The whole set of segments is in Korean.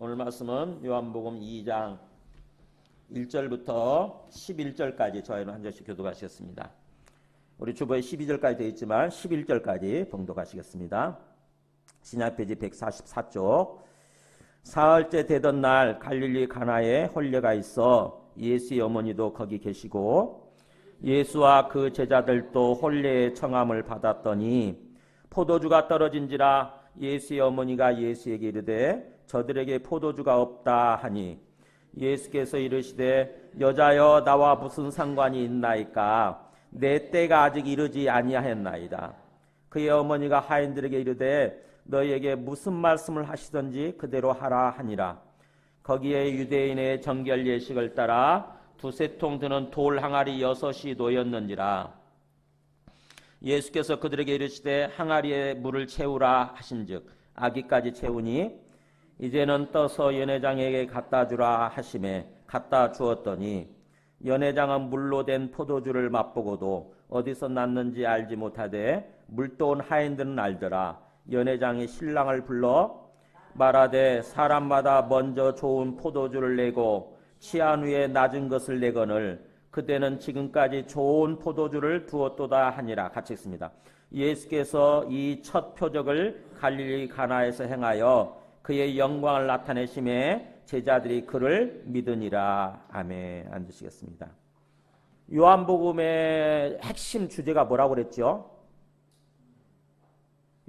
오늘 말씀은 요한복음 2장 1절부터 11절까지 저희는 한 절씩 교독하시겠습니다. 우리 주보에 12절까지 되어 있지만 11절까지 봉독하시겠습니다. 신약 페이지 144쪽. 사흘째 되던 날 갈릴리 가나에 혼례가 있어 예수의 어머니도 거기 계시고 예수와 그 제자들도 혼례의 청함을 받았더니 포도주가 떨어진지라 예수의 어머니가 예수에게 이르되 저들에게 포도주가 없다 하니 예수께서 이르시되 여자여 나와 무슨 상관이 있나이까 내 때가 아직 이르지 아니하였나이다. 그의 어머니가 하인들에게 이르되 너희에게 무슨 말씀을 하시든지 그대로 하라 하니라. 거기에 유대인의 정결 예식을 따라 두세 통 드는 돌 항아리 6이 놓였는지라. 예수께서 그들에게 이르시되 항아리에 물을 채우라 하신즉 아기까지 채우니 이제는 떠서 연회장에게 갖다 주라 하시매 갖다 주었더니 연회장은 물로 된 포도주를 맛보고도 어디서 났는지 알지 못하되 물도온 하인들은 알더라. 연회장이 신랑을 불러 말하되 사람마다 먼저 좋은 포도주를 내고 취한 후에 낮은 것을 내거늘 그대는 지금까지 좋은 포도주를 두었도다 하니라. 같이 읽습니다. 예수께서 이 첫 표적을 갈릴리 가나에서 행하여 그의 영광을 나타내심에 제자들이 그를 믿으니라. 아멘. 앉으시겠습니다. 요한복음의 핵심 주제가 뭐라고 그랬죠?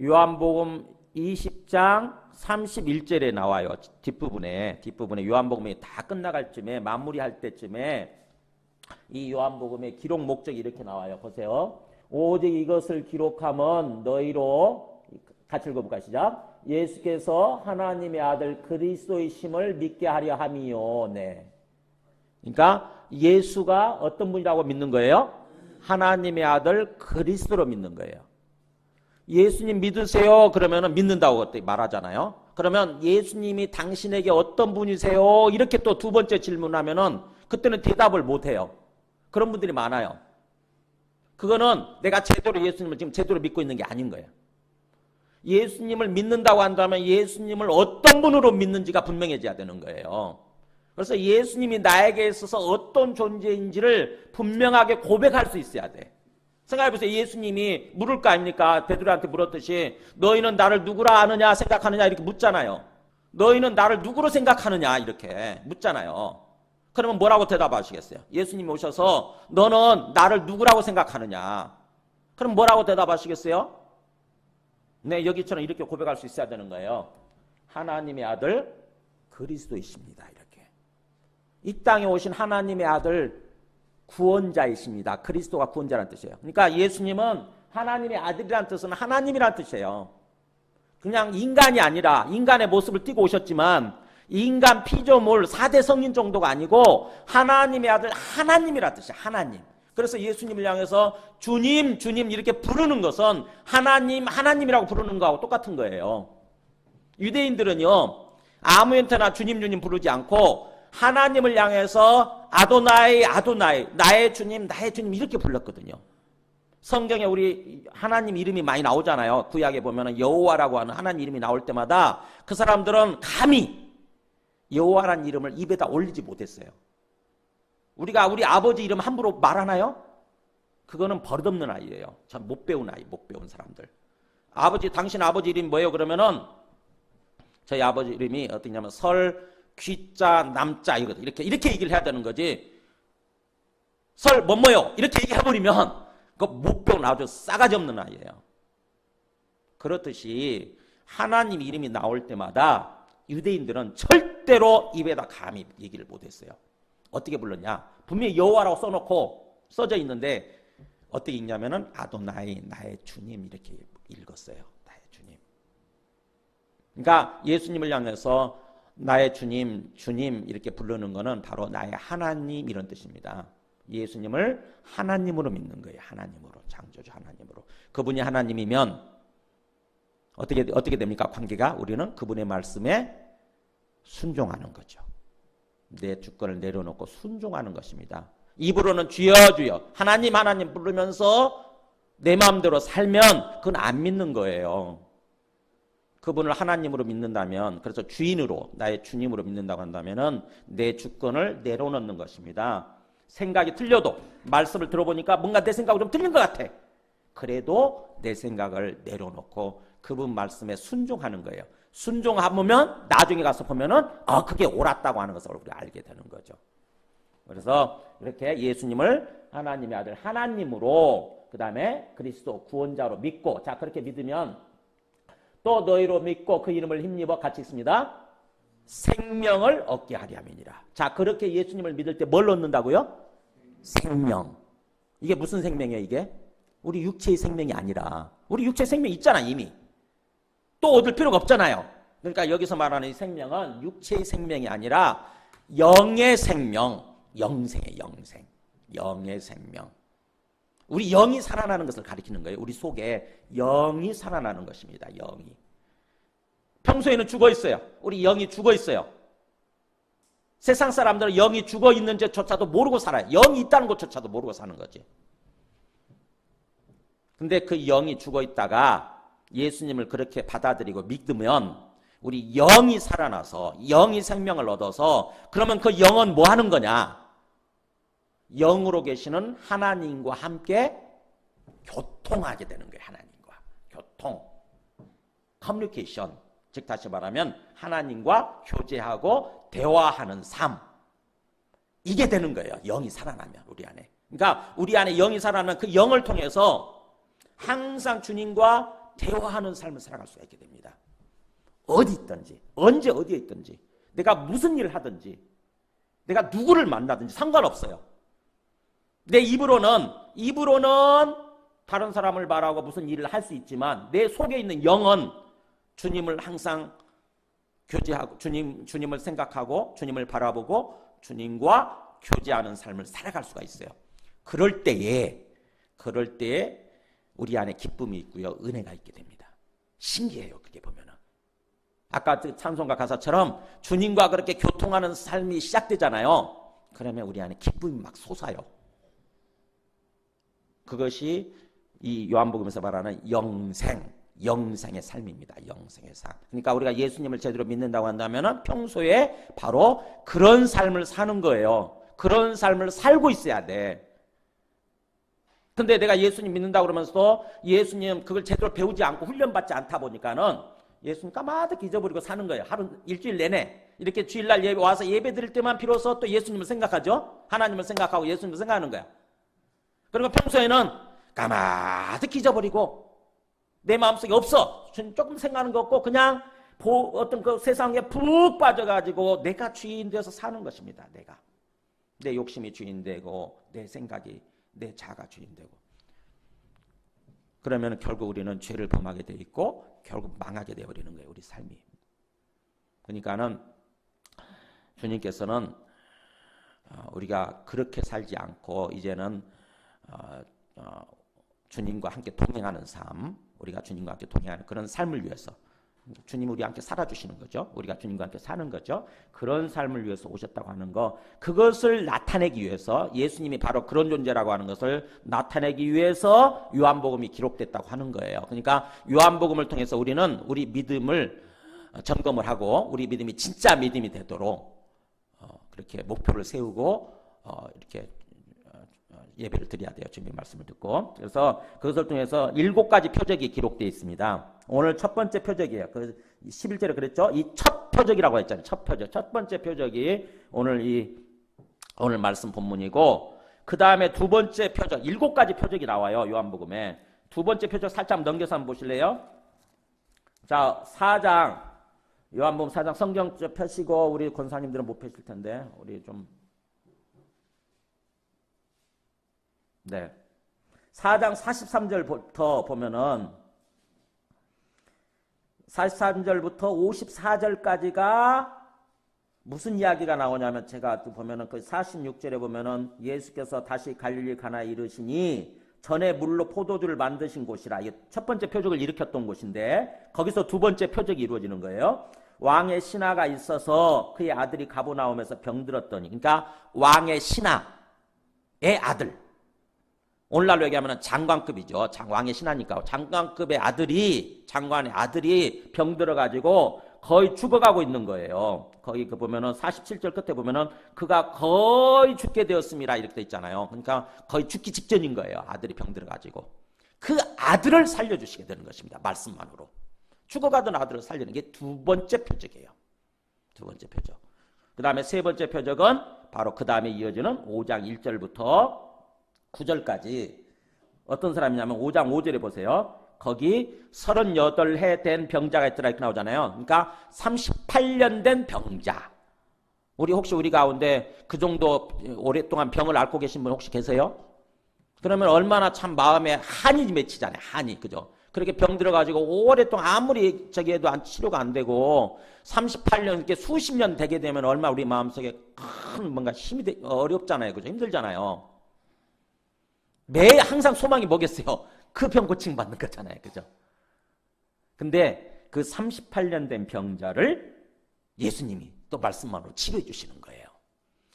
요한복음 20장 31절에 나와요. 뒷부분에 요한복음이 다 끝나갈 쯤에 마무리할 때쯤에 이 요한복음의 기록 목적이 이렇게 나와요. 보세요. 오직 이것을 기록함은 너희로, 같이 읽어볼까요? 시작. 예수께서 하나님의 아들 그리스도이심을 믿게 하려 함이요. 네. 그러니까 예수가 어떤 분이라고 믿는 거예요? 하나님의 아들 그리스도로 믿는 거예요. 예수님 믿으세요. 그러면 믿는다고 말하잖아요. 그러면 예수님이 당신에게 어떤 분이세요? 이렇게 또 두 번째 질문하면은 그때는 대답을 못 해요. 그런 분들이 많아요. 그거는 내가 제대로 예수님을 지금 제대로 믿고 있는 게 아닌 거예요. 예수님을 믿는다고 한다면 예수님을 어떤 분으로 믿는지가 분명해져야 되는 거예요. 그래서 예수님이 나에게 있어서 어떤 존재인지를 분명하게 고백할 수 있어야 돼. 생각해보세요. 예수님이 물을 거 아닙니까? 베드로한테 물었듯이 너희는 나를 누구라 아느냐 생각하느냐 이렇게 묻잖아요. 너희는 나를 누구로 생각하느냐 이렇게 묻잖아요. 그러면 뭐라고 대답하시겠어요? 예수님이 오셔서 너는 나를 누구라고 생각하느냐? 그럼 뭐라고 대답하시겠어요? 네, 여기처럼 이렇게 고백할 수 있어야 되는 거예요. 하나님의 아들 그리스도이십니다. 이렇게. 이 땅에 오신 하나님의 아들 구원자이십니다. 그리스도가 구원자라는 뜻이에요. 그러니까 예수님은 하나님의 아들이라는 뜻은 하나님이라는 뜻이에요. 그냥 인간이 아니라 인간의 모습을 띠고 오셨지만 인간 피조물 4대 성인 정도가 아니고 하나님의 아들 하나님이라는 뜻이에요. 하나님. 그래서 예수님을 향해서 주님, 주님 이렇게 부르는 것은 하나님, 하나님이라고 부르는 거하고 똑같은 거예요. 유대인들은요, 아무한테나 주님, 주님 부르지 않고 하나님을 향해서 아도나이, 아도나이, 나의 주님 이렇게 불렀거든요. 성경에 우리 하나님 이름이 많이 나오잖아요. 구약에 보면 여호와라고 하는 하나님 이름이 나올 때마다 그 사람들은 감히 여호와라는 이름을 입에다 올리지 못했어요. 우리가 우리 아버지 이름 함부로 말하나요? 그거는 버릇없는 아이예요. 참 못 배운 아이, 못 배운 사람들. 아버지, 당신 아버지 이름이 뭐예요? 그러면은 저희 아버지 이름이 어떠냐면 설, 귀자, 남자 이거든. 이렇게 얘기를 해야 되는 거지. 설 뭐뭐요? 이렇게 얘기해버리면 그거 못 배운 아주 싸가지 없는 아이예요. 그렇듯이 하나님 이름이 나올 때마다 유대인들은 절대로 입에다 감히 얘기를 못했어요. 어떻게 불렀냐? 분명히 여호와라고 써져 있는데 어떻게 읽냐면은 아도나이, 나의 주님 이렇게 읽었어요. 나의 주님. 그러니까 예수님을 향해서 나의 주님, 주님 이렇게 부르는 거는 바로 나의 하나님 이런 뜻입니다. 예수님을 하나님으로 믿는 거예요. 하나님으로, 창조주 하나님으로. 그분이 하나님이면 어떻게 됩니까? 관계가 우리는 그분의 말씀에 순종하는 거죠. 내 주권을 내려놓고 순종하는 것입니다. 입으로는 주여 주여 하나님 하나님 부르면서 내 마음대로 살면 그건 안 믿는 거예요. 그분을 하나님으로 믿는다면, 그래서 주인으로, 나의 주님으로 믿는다고 한다면은 내 주권을 내려놓는 것입니다. 생각이 틀려도 말씀을 들어보니까 뭔가 내 생각이 좀 틀린 것 같아. 그래도 내 생각을 내려놓고 그분 말씀에 순종하는 거예요. 순종하면 나중에 가서 보면은 그게 옳았다고 하는 것을 우리가 알게 되는 거죠. 그래서 이렇게 예수님을 하나님의 아들 하나님으로, 그 다음에 그리스도 구원자로 믿고, 자 그렇게 믿으면 또 너희로 믿고 그 이름을 힘입어, 같이 있습니다, 생명을 얻게 하리 함이니라. 자 그렇게 예수님을 믿을 때 뭘 얻는다고요? 생명. 이게 무슨 생명이에요? 이게 우리 육체의 생명이 아니라, 우리 육체의 생명 있잖아 이미. 또 얻을 필요가 없잖아요. 그러니까 여기서 말하는 이 생명은 육체의 생명이 아니라 영의 생명, 영생의 영생, 영의 생명. 우리 영이 살아나는 것을 가리키는 거예요. 우리 속에 영이 살아나는 것입니다. 영이. 평소에는 죽어 있어요. 우리 영이 죽어 있어요. 세상 사람들은 영이 죽어 있는지조차도 모르고 살아요. 영이 있다는 것조차도 모르고 사는 거지. 근데 그 영이 죽어 있다가 예수님을 그렇게 받아들이고 믿으면 우리 영이 살아나서 영이 생명을 얻어서, 그러면 그 영은 뭐 하는 거냐? 영으로 계시는 하나님과 함께 교통하게 되는 거예요. 하나님과 교통, 커뮤니케이션, 즉 다시 말하면 하나님과 교제하고 대화하는 삶, 이게 되는 거예요. 영이 살아나면 우리 안에. 그러니까 우리 안에 영이 살아나면 그 영을 통해서 항상 주님과 대화하는 삶을 살아갈 수 있게 됩니다. 어디 있든지, 언제 어디에 있든지, 내가 무슨 일을 하든지, 내가 누구를 만나든지 상관없어요. 내 입으로는 다른 사람을 말하고 무슨 일을 할 수 있지만 내 속에 있는 영은 주님을 항상 교제하고, 주님을 생각하고 주님을 바라보고 주님과 교제하는 삶을 살아갈 수가 있어요. 그럴 때에 우리 안에 기쁨이 있고요, 은혜가 있게 됩니다. 신기해요. 그게 보면은 아까 그 찬송가 가사처럼 주님과 그렇게 교통하는 삶이 시작되잖아요. 그러면 우리 안에 기쁨이 막 솟아요. 그것이 이 요한복음에서 말하는 영생의 삶입니다. 영생의 삶. 그러니까 우리가 예수님을 제대로 믿는다고 한다면 평소에 바로 그런 삶을 사는 거예요. 그런 삶을 살고 있어야 돼. 근데 내가 예수님 믿는다고 그러면서도 예수님 그걸 제대로 배우지 않고 훈련받지 않다 보니까는 예수님 까마득 잊어버리고 사는 거예요. 하루, 일주일 내내. 이렇게 주일날 예배 와서 예배 드릴 때만 비로소 또 예수님을 생각하죠. 하나님을 생각하고 예수님을 생각하는 거야. 그리고 평소에는 까마득 잊어버리고 내 마음속에 없어. 조금 생각하는 거 없고 그냥 어떤 그 세상에 푹 빠져가지고 내가 주인 되어서 사는 것입니다. 내가. 내 욕심이 주인 되고 내 생각이, 내 자가 주인 되고. 그러면 결국 우리는 죄를 범하게 돼 있고 결국 망하게 되어버리는 거예요. 우리 삶이. 그러니까는 주님께서는 우리가 그렇게 살지 않고 이제는 주님과 함께 동행하는 삶, 우리가 주님과 함께 동행하는 그런 삶을 위해서, 주님이 우리와 함께 살아주시는 거죠. 우리가 주님과 함께 사는 거죠. 그런 삶을 위해서 오셨다고 하는 거, 그것을 나타내기 위해서, 예수님이 바로 그런 존재라고 하는 것을 나타내기 위해서 요한복음이 기록됐다고 하는 거예요. 그러니까 요한복음을 통해서 우리는 우리 믿음을 점검을 하고 우리 믿음이 진짜 믿음이 되도록 그렇게 목표를 세우고 이렇게 예배를 드려야 돼요. 주님의 말씀을 듣고. 그래서 그것을 통해서 7가지 표적이 기록되어 있습니다. 오늘 첫 번째 표적이에요. 그 11절에 그랬죠. 이 첫 표적이라고 했잖아요. 첫 표적. 첫 번째 표적이 오늘 말씀 본문이고, 그 다음에 두 번째 표적, 7가지 표적이 나와요. 요한복음에. 두 번째 표적 살짝 넘겨서 한번 보실래요? 자, 4장. 요한복음 4장 성경 펴시고, 우리 권사님들은 못 펴실 텐데 우리 좀. 네. 4장 43절부터 보면은 43절부터 54절까지가 무슨 이야기가 나오냐면, 제가 보면은 그 46절에 보면은 예수께서 다시 갈릴리 가나에 이르시니 전에 물로 포도주를 만드신 곳이라. 이게 첫 번째 표적을 일으켰던 곳인데 거기서 두 번째 표적이 이루어지는 거예요. 왕의 신하가 있어서 그의 아들이 가버나움에서 병들었더니, 그러니까 왕의 신하의 아들, 오늘날로 얘기하면 장관급이죠. 왕의 신하니까. 장관의 아들이 병 들어가지고 거의 죽어가고 있는 거예요. 거기 그 보면은 47절 끝에 보면은 그가 거의 죽게 되었습니다. 이렇게 돼 있잖아요. 그러니까 거의 죽기 직전인 거예요. 아들이 병 들어가지고. 그 아들을 살려주시게 되는 것입니다. 말씀만으로. 죽어가던 아들을 살리는 게 두 번째 표적이에요. 두 번째 표적. 그 다음에 세 번째 표적은 바로 그 다음에 이어지는 5장 1절부터 9절까지 어떤 사람이냐면 5장 5절에 보세요. 거기 38해 된 병자가 있더라 이렇게 나오잖아요. 그러니까 38년 된 병자. 혹시 우리 가운데 그 정도 오랫동안 병을 앓고 계신 분 혹시 계세요? 그러면 얼마나 참 마음에 한이 맺히잖아요. 한이. 그죠? 그렇게 병 들어가지고 오랫동안 아무리 저기 해도 치료가 안 되고 38년 이렇게 수십 년 되게 되면 얼마 우리 마음속에 큰 뭔가 힘이 어렵잖아요. 그죠? 힘들잖아요. 항상 소망이 뭐겠어요? 그 병 고침 받는 거잖아요. 그죠? 근데 그 38년 된 병자를 예수님이 또 말씀만으로 치료해 주시는 거예요.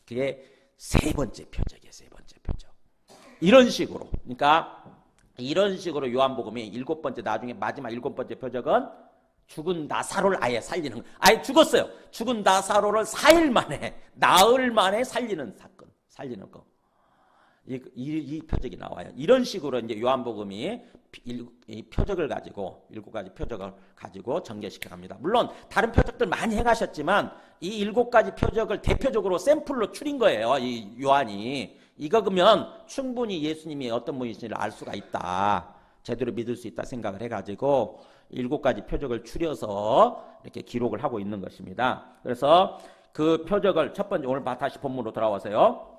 그게 세 번째 표적이에요. 세 번째 표적. 이런 식으로. 그러니까 이런 식으로 요한복음이 일곱 번째 나중에 마지막 일곱 번째 표적은 죽은 나사로를 아예 살리는 거예요. 아예 죽었어요. 죽은 나사로를 4일 만에 나흘 만에 살리는 사건. 살리는 거. 이 표적이 나와요. 이런 식으로 이제 요한복음이 이 표적을 가지고 일곱 가지 표적을 가지고 전개시켜 갑니다. 물론 다른 표적들 많이 해가셨지만 이 일곱 가지 표적을 대표적으로 샘플로 추린 거예요. 이 요한이. 이거 그러면 충분히 예수님이 어떤 분이신지를 알 수가 있다. 제대로 믿을 수 있다 생각을 해가지고 일곱 가지 표적을 추려서 이렇게 기록을 하고 있는 것입니다. 그래서 그 표적을 첫 번째 오늘 다시 본문으로 돌아와서요.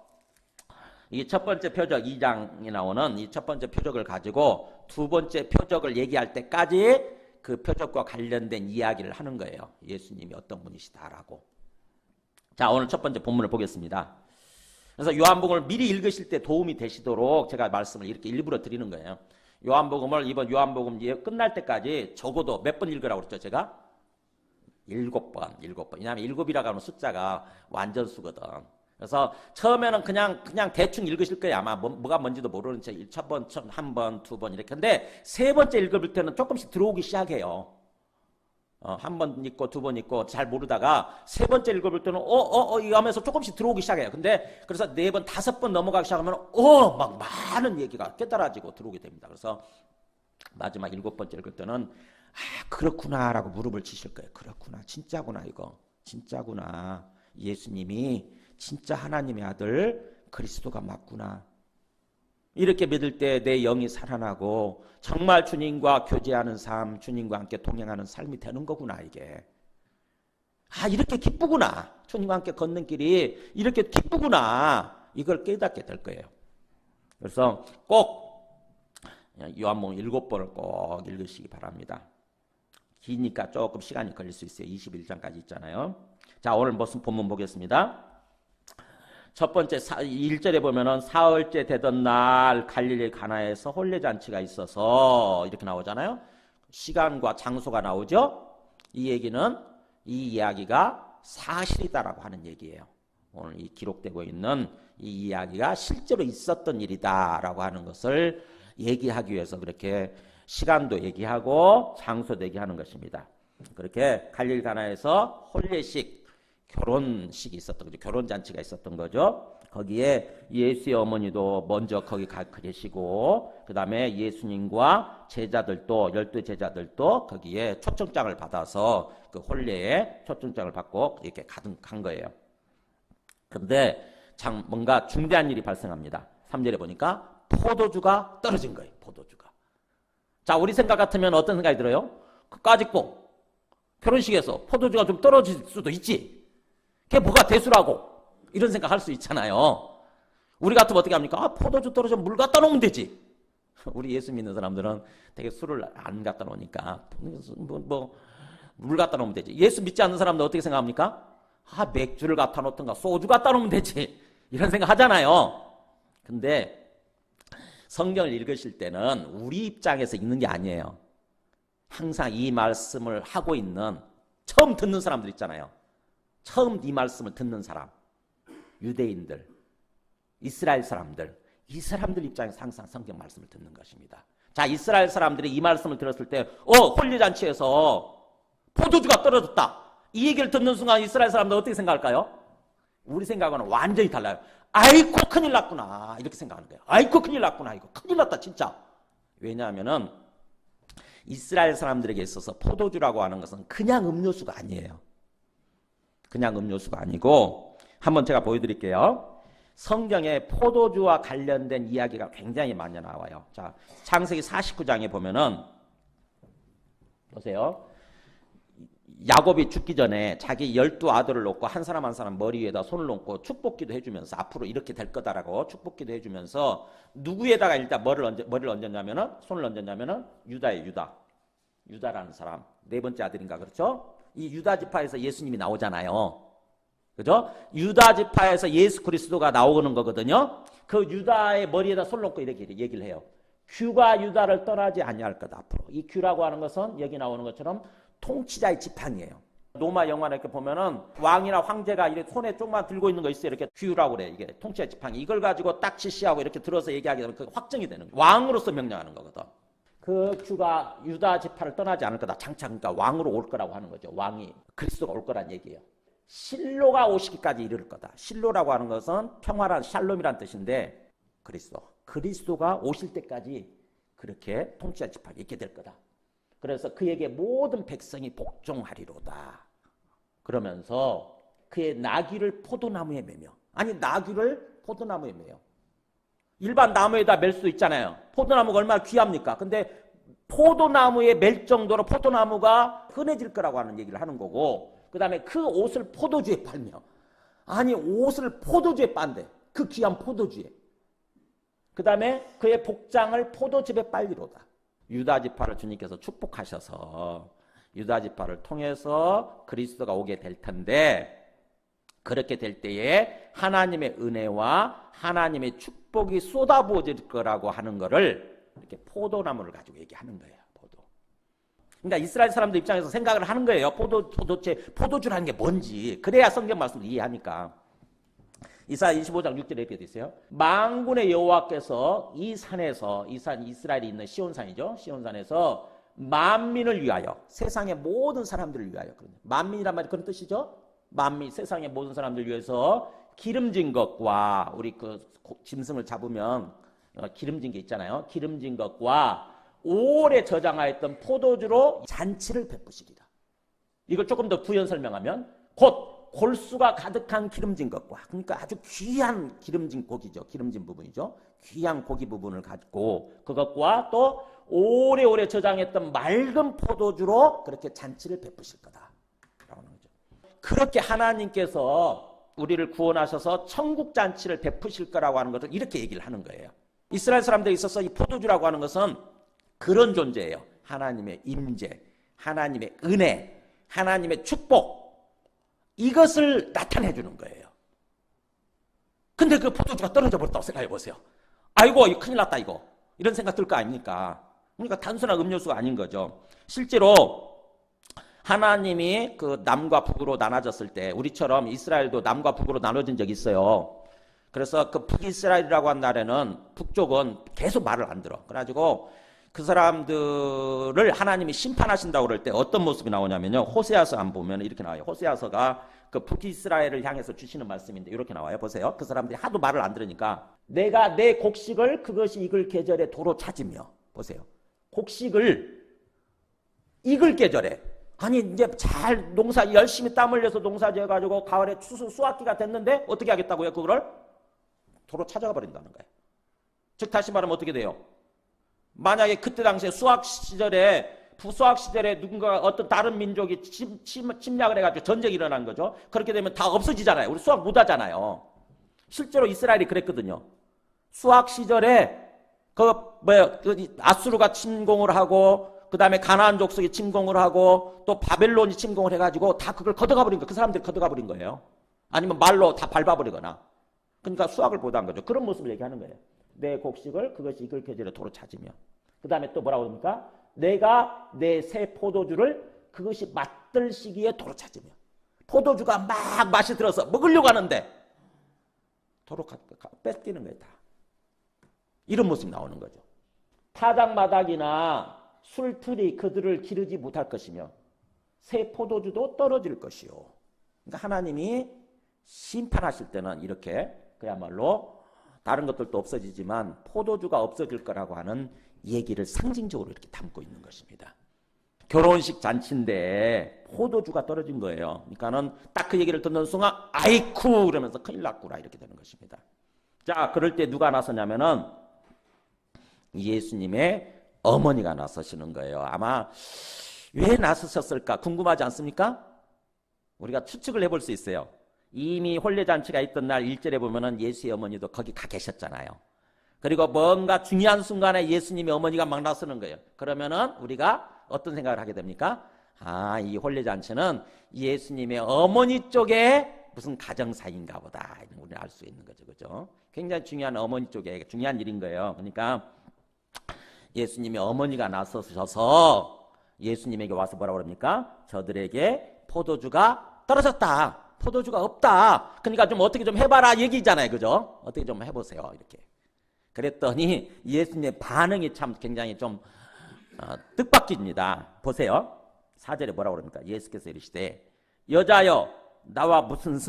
이 첫 번째 표적 2장에 나오는 이 첫 번째 표적을 가지고 두 번째 표적을 얘기할 때까지 그 표적과 관련된 이야기를 하는 거예요. 예수님이 어떤 분이시다라고. 자, 오늘 첫 번째 본문을 보겠습니다. 그래서 요한복음을 미리 읽으실 때 도움이 되시도록 제가 말씀을 이렇게 일부러 드리는 거예요. 요한복음을 이번 요한복음 끝날 때까지 적어도 몇 번 읽으라고 그랬죠, 제가? 7번. 왜냐하면 7이라고 하는 숫자가 완전수거든. 그래서 처음에는 그냥 대충 읽으실 거예요. 아마 뭐가 뭔지도 모르는 채 첫 번, 한 번, 두 번 이렇게. 근데 세 번째 읽을 때는 조금씩 들어오기 시작해요. 한 번 읽고 두 번 읽고 잘 모르다가 세 번째 읽어볼 때는 이거 하면서 조금씩 들어오기 시작해요. 근데 그래서 네 번, 다섯 번 넘어가기 시작하면 막 많은 얘기가 깨달아지고 들어오게 됩니다. 그래서 마지막 7번째 읽을 때는 그렇구나라고 무릎을 치실 거예요. 그렇구나. 진짜구나 이거. 진짜구나. 예수님이 진짜 하나님의 아들 그리스도가 맞구나. 이렇게 믿을 때 내 영이 살아나고 정말 주님과 교제하는 삶, 주님과 함께 동행하는 삶이 되는 거구나 이게. 이렇게 기쁘구나. 주님과 함께 걷는 길이 이렇게 기쁘구나. 이걸 깨닫게 될 거예요. 그래서 꼭 요한복음 7번을 꼭 읽으시기 바랍니다. 기니까 조금 시간이 걸릴 수 있어요. 21장까지 있잖아요. 자, 오늘 무슨 본문 보겠습니다. 첫 번째 1절에 보면은 사흘째 되던 날 갈릴리 가나에서 혼례잔치가 있어서 이렇게 나오잖아요. 시간과 장소가 나오죠. 이 얘기는 이 이야기가 사실이다라고 하는 얘기예요. 오늘 이 기록되고 있는 이 이야기가 실제로 있었던 일이다라고 하는 것을 얘기하기 위해서 그렇게 시간도 얘기하고 장소도 얘기하는 것입니다. 그렇게 갈릴리 가나에서 혼례식 결혼식이 있었던 거죠. 결혼잔치가 있었던 거죠. 거기에 예수의 어머니도 먼저 거기 가 계시고 그 다음에 예수님과 제자들도 12제자들도 거기에 초청장을 받아서 그 혼례에 초청장을 받고 이렇게 간 거예요. 그런데 참 뭔가 중대한 일이 발생합니다. 3절에 보니까 포도주가 떨어진 거예요. 포도주가. 자, 우리 생각 같으면 어떤 생각이 들어요? 그까짓 거 결혼식에서 포도주가 좀 떨어질 수도 있지. 그게 뭐가 대수라고 이런 생각 할 수 있잖아요. 우리 같으면 어떻게 합니까? 포도주 떨어지면 물 갖다 놓으면 되지. 우리 예수 믿는 사람들은 되게 술을 안 갖다 놓으니까 물 갖다 놓으면 되지. 예수 믿지 않는 사람들 어떻게 생각합니까? 맥주를 갖다 놓던가 소주 갖다 놓으면 되지. 이런 생각 하잖아요. 근데 성경을 읽으실 때는 우리 입장에서 읽는 게 아니에요. 항상 이 말씀을 하고 있는 처음 듣는 사람들 있잖아요. 처음 이 말씀을 듣는 사람, 유대인들, 이스라엘 사람들, 이 사람들 입장에서 항상 성경 말씀을 듣는 것입니다. 자, 이스라엘 사람들이 이 말씀을 들었을 때 혼례잔치에서 포도주가 떨어졌다. 이 얘기를 듣는 순간 이스라엘 사람들 어떻게 생각할까요? 우리 생각과는 완전히 달라요. 아이고 큰일 났구나 이렇게 생각하는 거예요. 아이고 큰일 났구나 이거 큰일 났다 진짜. 왜냐하면은 이스라엘 사람들에게 있어서 포도주라고 하는 것은 그냥 음료수가 아니에요. 그냥 음료수가 아니고 한번 제가 보여드릴게요. 성경에 포도주와 관련된 이야기가 굉장히 많이 나와요. 자, 창세기 49장에 보면은 보세요. 야곱이 죽기 전에 자기 12아들을 놓고 한 사람 한 사람 머리 위에다 손을 놓고 축복기도 해주면서 앞으로 이렇게 될 거다라고 축복기도 해주면서 누구에다가 일단 머리를 얹었냐면은 손을 얹었냐면은 유다라는 사람 네 번째 아들인가 그렇죠? 이 유다 지파에서 예수님이 나오잖아요. 그죠? 유다 지파에서 예수 그리스도가 나오는 거거든요. 그 유다의 머리에다 손을 놓고 이렇게 얘기를 해요. 규가 유다를 떠나지 아니할 거다 앞으로. 이 규라고 하는 것은 여기 나오는 것처럼 통치자의 지팡이에요. 로마 영화에 이렇게 보면은 왕이나 황제가 이렇게 손에 조금만 들고 있는 거 있어요. 이렇게 규라고 그래. 이게 통치자의 지팡이. 이걸 가지고 딱 지시하고 이렇게 들어서 얘기하게 되면 그게 확정이 되는 거예요. 왕으로서 명령하는 거거든. 그 규가 유다 지파를 떠나지 않을 거다. 장차 그러니까 왕으로 올 거라고 하는 거죠. 왕이 그리스도가 올 거란 얘기예요. 실로가 오시기까지 이를 거다. 실로라고 하는 것은 평화란 샬롬이란 뜻인데 그리스도가 오실 때까지 그렇게 통치자 지팡이 있게 될 거다. 그래서 그에게 모든 백성이 복종하리로다. 그러면서 그의 나귀를 포도나무에 매며 아니 나귀를 포도나무에 매요. 일반 나무에다 맬 수 있잖아요. 포도나무가 얼마나 귀합니까? 근데 포도나무에 맬 정도로 포도나무가 흔해질 거라고 하는 얘기를 하는 거고 그 다음에 그 옷을 포도주에 빨며 아니 옷을 포도주에 빤대. 그 귀한 포도주에. 그 다음에 그의 복장을 포도즙에 빨리로다. 유다 지파를 주님께서 축복하셔서 유다 지파를 통해서 그리스도가 오게 될 텐데 그렇게 될 때에 하나님의 은혜와 하나님의 축복이 쏟아부어질 거라고 하는 거를 이렇게 포도나무를 가지고 얘기하는 거예요. 그러니까 이스라엘 사람들 입장에서 생각을 하는 거예요. 도대체 포도주라는 게 뭔지. 그래야 성경 말씀을 이해하니까. 이사야 25장 6절에 이렇게 돼 있어요. 만군의 여호와께서 이 산에서 이 산 이스라엘이 있는 시온산이죠. 시온산에서 만민을 위하여 세상의 모든 사람들을 위하여 만민이란 말이 그런 뜻이죠. 만민 세상의 모든 사람들을 위해서 기름진 것과 우리 그 짐승을 잡으면 기름진 게 있잖아요. 기름진 것과 오래 저장하였던 포도주로 잔치를 베푸시리라. 이걸 조금 더 부연 설명하면 곧 골수가 가득한 기름진 것과 그러니까 아주 귀한 기름진 고기죠. 기름진 부분이죠. 귀한 고기 부분을 가지고 그것과 또 오래오래 저장했던 맑은 포도주로 그렇게 잔치를 베푸실 거다. 라는 거죠. 그렇게 하나님께서 우리를 구원하셔서 천국 잔치를 베푸실 거라고 하는 것을 이렇게 얘기를 하는 거예요. 이스라엘 사람들에 있어서 이 포도주라고 하는 것은 그런 존재예요. 하나님의 임재, 하나님의 은혜, 하나님의 축복 이것을 나타내 주는 거예요. 근데 그 포도주가 떨어져 버렸다고 생각해 보세요. 아이고 이거 큰일 났다 이거. 이런 생각 들 거 아닙니까? 그러니까 단순한 음료수가 아닌 거죠. 실제로 하나님이 그 남과 북으로 나눠졌을 때 우리처럼 이스라엘도 남과 북으로 나눠진 적이 있어요. 그래서 그 북이스라엘이라고 한 날에는 북쪽은 계속 말을 안 들어. 그래가지고 그 사람들을 하나님이 심판하신다고 그럴 때 어떤 모습이 나오냐면요. 호세아서 안 보면 이렇게 나와요. 호세아서가 그 북이스라엘을 향해서 주시는 말씀인데 이렇게 나와요. 보세요. 그 사람들이 하도 말을 안 들으니까 내가 내 곡식을 그것이 익을 계절에 도로 찾으며 보세요. 곡식을 익을 계절에 아니 이제 잘 농사 열심히 땀 흘려서 농사 지어가지고 가을에 추수 수확기가 됐는데 어떻게 하겠다고요? 그거를 도로 찾아가 버린다는 거예요. 즉 다시 말하면 어떻게 돼요? 만약에 그때 당시에 수학 시절에 누군가 어떤 다른 민족이 침략을 해가지고 전쟁이 일어난 거죠. 그렇게 되면 다 없어지잖아요. 우리 수학 못 하잖아요. 실제로 이스라엘이 그랬거든요. 수학 시절에 아수르가 침공을 하고 그 다음에 가나안 족속이 침공을 하고 또 바벨론이 침공을 해가지고 다 그걸 걷어가 버린 거예요. 그 사람들이 걷어가 버린 거예요. 아니면 말로 다 밟아버리거나. 그러니까 수학을 못한 거죠. 그런 모습을 얘기하는 거예요. 내 곡식을 그것이 익을 계절에 도로 찾으며 그 다음에 또 뭐라고 합니까? 내가 내 새 포도주를 그것이 맛들 시기에 도로 찾으며 포도주가 막 맛이 들어서 먹으려고 하는데 도로 뺏기는 거예요. 다. 이런 모습이 나오는 거죠. 타작마당이나 술틀이 그들을 기르지 못할 것이며 새 포도주도 떨어질 것이요. 그러니까 하나님이 심판하실 때는 이렇게 그야말로 다른 것들도 없어지지만 포도주가 없어질 거라고 하는 얘기를 상징적으로 이렇게 담고 있는 것입니다. 결혼식 잔치인데 포도주가 떨어진 거예요. 그러니까는 딱 그 얘기를 듣는 순간 아이쿠 그러면서 큰일 났구나 이렇게 되는 것입니다. 자, 그럴 때 누가 나서냐면은 예수님의 어머니가 나서시는 거예요. 아마 왜 나서셨을까 궁금하지 않습니까? 우리가 추측을 해볼 수 있어요. 이미 혼례잔치가 있던 날 1절에 보면은 예수의 어머니도 거기 가 계셨잖아요. 그리고 뭔가 중요한 순간에 예수님의 어머니가 막 나서는 거예요. 그러면은 우리가 어떤 생각을 하게 됩니까? 아, 이 혼례잔치는 예수님의 어머니 쪽에 무슨 가정사인가 보다. 우리는 알 수 있는 거죠. 그죠? 굉장히 중요한 어머니 쪽에 중요한 일인 거예요. 그러니까 예수님의 어머니가 나서셔서 예수님에게 와서 뭐라고 그럽니까? 저들에게 포도주가 떨어졌다. 포도주가 없다. 그러니까 좀 어떻게 좀 해봐라 얘기잖아요. 그죠? 어떻게 좀 해보세요. 이렇게. 그랬더니 예수님의 반응이 참 굉장히 좀 뜻밖입니다. 보세요. 4절에 뭐라고 그럽니까? 예수께서 이르시되 여자여 나와 무슨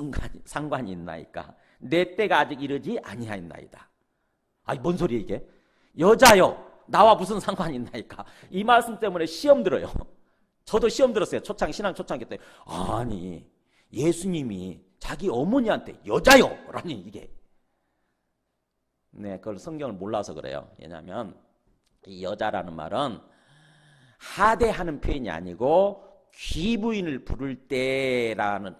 상관이 있나이까? 내 때가 아직 이르지 아니하였나이다. 아니 뭔 소리야 이게? 여자여 나와 무슨 상관이 있나이까? 이 말씀 때문에 시험 들어요. 저도 시험 들었어요. 신앙 초창기 때. 아니 예수님이 자기 어머니한테 여자요 라니 이게. 네, 그걸 성경을 몰라서 그래요. 왜냐하면 이 여자라는 말은 하대하는 표현이 아니고 귀부인을 부를 때라는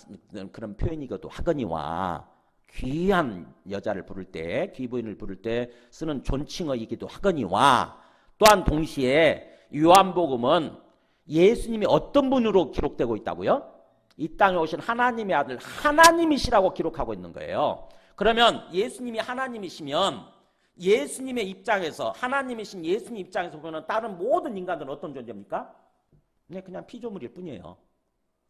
그런 표현이기도 하거니와 귀한 여자를 부를 때 귀부인을 부를 때 쓰는 존칭어이기도 하거니와 또한 동시에 요한복음은 예수님이 어떤 분으로 기록되고 있다고요? 이 땅에 오신 하나님의 아들 하나님이시라고 기록하고 있는 거예요. 그러면 예수님이 하나님이시면 예수님의 입장에서 하나님이신 예수님 입장에서 보면 다른 모든 인간들은 어떤 존재입니까? 그냥 피조물일 뿐이에요.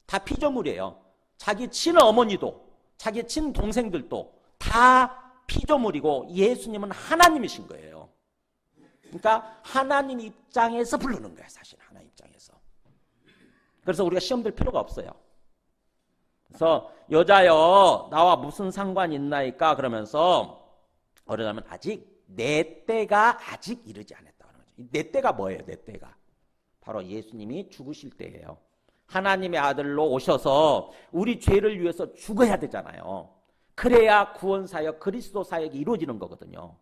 다 피조물이에요. 자기 친어머니도 자기 친동생들도 다 피조물이고 예수님은 하나님이신 거예요. 그러니까 하나님 입장에서 부르는 거예요. 사실 하나님 입장에서. 그래서 우리가 시험 들 필요가 없어요. 그래서 여자여 나와 무슨 상관이 있나이까 그러면서 어쩌면 아직 내 때가 아직 이르지 않았다는 거죠. 내 때가 뭐예요? 내 때가 바로 예수님이 죽으실 때예요. 하나님의 아들로 오셔서 우리 죄를 위해서 죽어야 되잖아요. 그래야 구원 사역 그리스도 사역이 이루어지는 거거든요.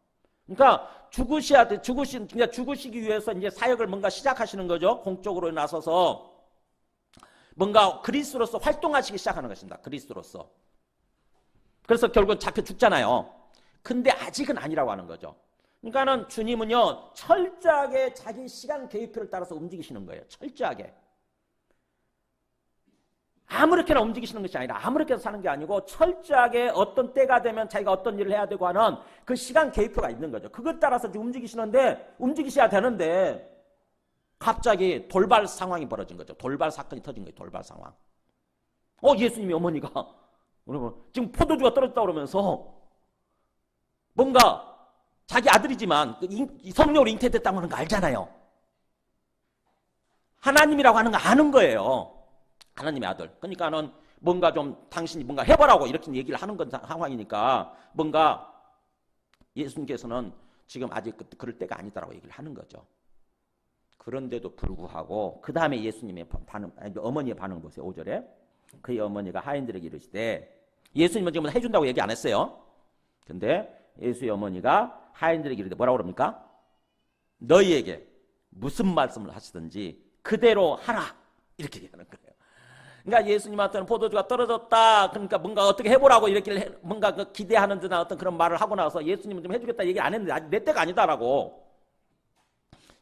그러니까 죽으시기 위해서 이제 사역을 뭔가 시작하시는 거죠. 공적으로 나서서 뭔가 그리스도로서 활동하시기 시작하는 것입니다. 그리스도로서. 그래서 결국은 잡혀 죽잖아요. 근데 아직은 아니라고 하는 거죠. 그러니까는 주님은요 철저하게 자기 시간 계획표를 따라서 움직이시는 거예요. 철저하게. 아무렇게나 움직이시는 것이 아니라 아무렇게나 사는 게 아니고 철저하게 어떤 때가 되면 자기가 어떤 일을 해야 되고 하는 그 시간 계획표가 있는 거죠. 그것 따라서 움직이셔야 되는데 갑자기 돌발 상황이 벌어진 거죠. 돌발 사건이 터진 거예요. 돌발 상황. 예수님이 어머니가 지금 포도주가 떨어졌다 그러면서 뭔가 자기 아들이지만 성령으로 잉태됐다고 하는 거 알잖아요. 하나님이라고 하는 거 아는 거예요. 하나님의 아들. 그러니까는 뭔가 좀 당신이 뭔가 해보라고 이렇게 얘기를 하는 건 상황이니까 뭔가 예수님께서는 지금 아직 그럴 때가 아니다라고 얘기를 하는 거죠. 그런데도 불구하고 그 다음에 예수님의 어머니의 반응 보세요. 5절에 그의 어머니가 하인들에게 이르시되 예수님은 지금 해준다고 얘기 안 했어요. 근데 예수의 어머니가 하인들에게 이르되 뭐라고 그럽니까? 너희에게 무슨 말씀을 하시든지 그대로 하라 이렇게 얘기하는 거예요. 그러니까 예수님한테는 포도주가 떨어졌다. 그러니까 뭔가 어떻게 해보라고 이렇게 뭔가 기대하는 듯한 어떤 그런 말을 하고 나서 예수님은 좀 해주겠다 얘기 안 했는데 아직 내 때가 아니다라고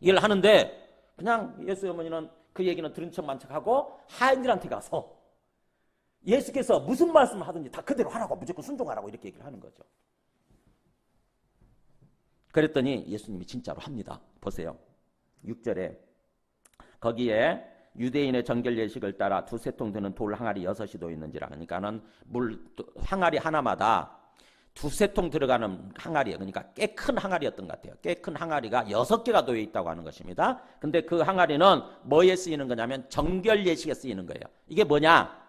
얘기를 하는데 그냥 예수의 어머니는 그 얘기는 들은 척만 척하고 하인들한테 가서 예수께서 무슨 말씀을 하든지 다 그대로 하라고 무조건 순종하라고 이렇게 얘기를 하는 거죠. 그랬더니 예수님이 진짜로 합니다. 보세요. 6절에 거기에 유대인의 정결 예식을 따라 두세 통 되는 돌 항아리 6이 놓였는지라. 그러니까는 물 항아리 하나마다 두세 통 들어가는 항아리예요. 그러니까 꽤 큰 항아리였던 것 같아요. 꽤 큰 항아리가 6개가 놓여 있다고 하는 것입니다. 근데 그 항아리는 뭐에 쓰이는 거냐면 정결 예식에 쓰이는 거예요. 이게 뭐냐?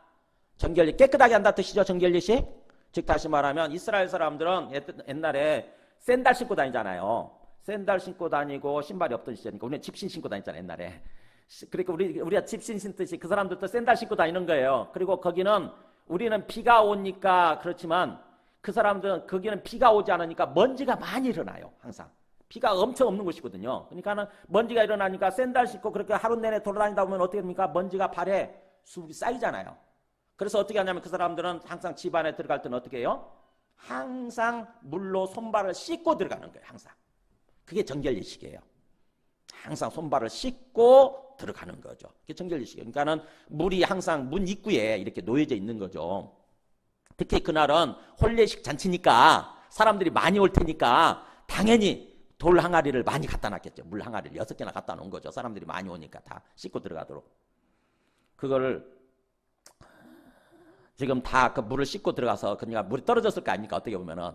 정결 예식. 깨끗하게 한다 뜻이죠. 정결 예식. 즉 다시 말하면 이스라엘 사람들은 옛날에 샌들 신고 다니잖아요. 샌들 신고 다니고 신발이 없던 시절이니까 우리는 집신 신고 다녔잖아요. 옛날에. 그러니까 우리가 집신 신듯이 그 사람들도 샌들 신고 다니는 거예요. 그리고 거기는 우리는 비가 오니까 그렇지만 그 사람들은 거기는 비가 오지 않으니까 먼지가 많이 일어나요. 항상. 비가 엄청 없는 곳이거든요. 그러니까 먼지가 일어나니까 샌들 신고 그렇게 하루 내내 돌아다니다 보면 어떻게 됩니까? 먼지가 발에 수북이 쌓이잖아요. 그래서 어떻게 하냐면 그 사람들은 항상 집 안에 들어갈 때는 어떻게 해요? 항상 물로 손발을 씻고 들어가는 거예요. 항상. 그게 정결 예식이에요. 항상 손발을 씻고 들어가는 거죠. 그게 정결 예식이에요. 그러니까는 물이 항상 문 입구에 이렇게 놓여져 있는 거죠. 특히 그날은 혼례식 잔치니까 사람들이 많이 올 테니까 당연히 돌 항아리를 많이 갖다 놨겠죠. 물 항아리를 6개나 갖다 놓은 거죠. 사람들이 많이 오니까 다 씻고 들어가도록. 그거를 지금 다 그 물을 씻고 들어가서 그러니까 물이 떨어졌을 거 아닙니까? 어떻게 보면은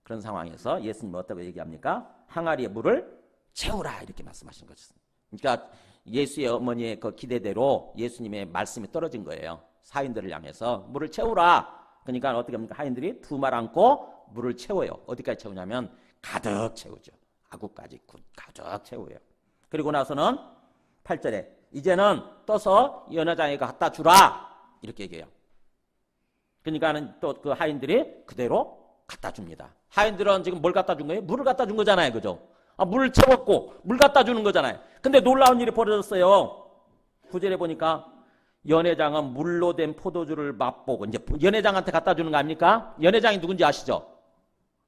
그런 상황에서 예수님은 어떻게 얘기합니까? 항아리에 물을 채우라 이렇게 말씀하신 거죠. 그러니까 예수의 어머니의 그 기대대로 예수님의 말씀이 떨어진 거예요. 사인들을 향해서 물을 채우라. 그러니까 어떻게 합니까? 하인들이 2말 안고 물을 채워요. 어디까지 채우냐면 가득 채우죠. 아구까지 가득 채워요. 그리고 나서는 8절에 이제는 떠서 연회장에 갖다 주라 이렇게 얘기해요. 그러니까는 또 그 하인들이 그대로 갖다 줍니다. 하인들은 지금 뭘 갖다 준 거예요? 물을 갖다 준 거잖아요. 그죠? 물을 채웠고 물 갖다 주는 거잖아요. 근데 놀라운 일이 벌어졌어요. 9절에 보니까 연회장은 물로 된 포도주를 맛보고 이제 연회장한테 갖다 주는 거 아닙니까? 연회장이 누군지 아시죠?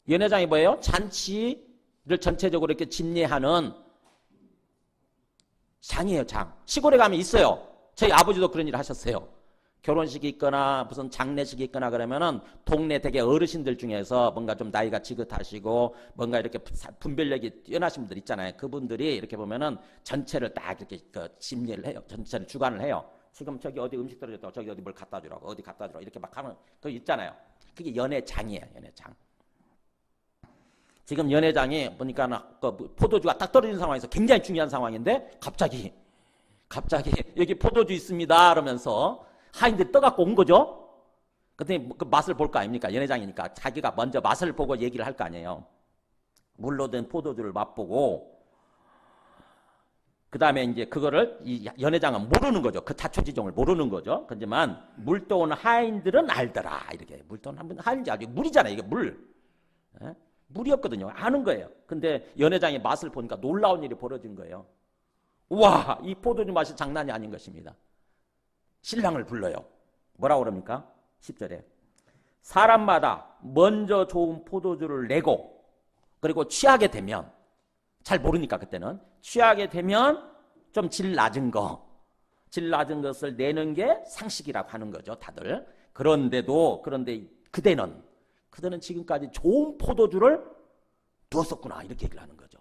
연회장이 뭐예요? 잔치를 전체적으로 이렇게 집례하는 장이에요. 장. 시골에 가면 있어요. 저희 아버지도 그런 일을 하셨어요. 결혼식이 있거나 무슨 장례식이 있거나 그러면은 동네 되게 어르신들 중에서 뭔가 좀 나이가 지긋하시고 뭔가 이렇게 분별력이 뛰어나신 분들 있잖아요. 그분들이 이렇게 보면은 전체를 딱 이렇게 집례를 해요. 전체를 주관을 해요. 지금 저기 어디 음식 떨어졌다고 저기 어디 뭘 갖다 주라고 어디 갖다 주라고 이렇게 막 하는 거 있잖아요. 그게 연회장이에요. 연회장. 지금 연회장이 보니까 그 포도주가 딱 떨어진 상황에서 굉장히 중요한 상황인데 갑자기 여기 포도주 있습니다. 그러면서 하인들이 떠갖고 온 거죠. 그때 그 맛을 볼 거 아닙니까? 연회장이니까 자기가 먼저 맛을 보고 얘기를 할 거 아니에요. 물로 된 포도주를 맛보고 그 다음에 이제 그거를 이 연회장은 모르는 거죠. 그 자초지종을 모르는 거죠. 하지만 물 떠오는 하인들은 알더라. 이렇게 물 떠오는 하인인지 알죠. 물이잖아요. 이게 물. 예? 물이었거든요. 아는 거예요. 근데 연회장의 맛을 보니까 놀라운 일이 벌어진 거예요. 와, 이 포도주 맛이 장난이 아닌 것입니다. 신랑을 불러요. 뭐라고 그럽니까? 10절에 사람마다 먼저 좋은 포도주를 내고 그리고 취하게 되면 잘 모르니까 그때는 취하게 되면 좀 질 낮은 것을 내는 게 상식이라고 하는 거죠. 다들. 그런데 그대는 지금까지 좋은 포도주를 두었었구나 이렇게 얘기를 하는 거죠.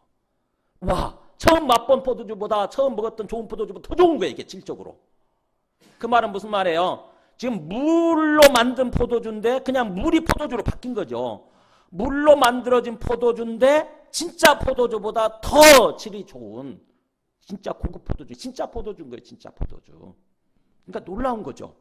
와, 처음 맛본 포도주보다 처음 먹었던 좋은 포도주보다 더 좋은 거예요. 이게 질적으로. 그 말은 무슨 말이에요? 지금 물로 만든 포도주인데 그냥 물이 포도주로 바뀐 거죠. 물로 만들어진 포도주인데 진짜 포도주보다 더 질이 좋은 진짜 고급 포도주, 진짜 포도주인 거예요. 진짜 포도주. 그러니까 놀라운 거죠.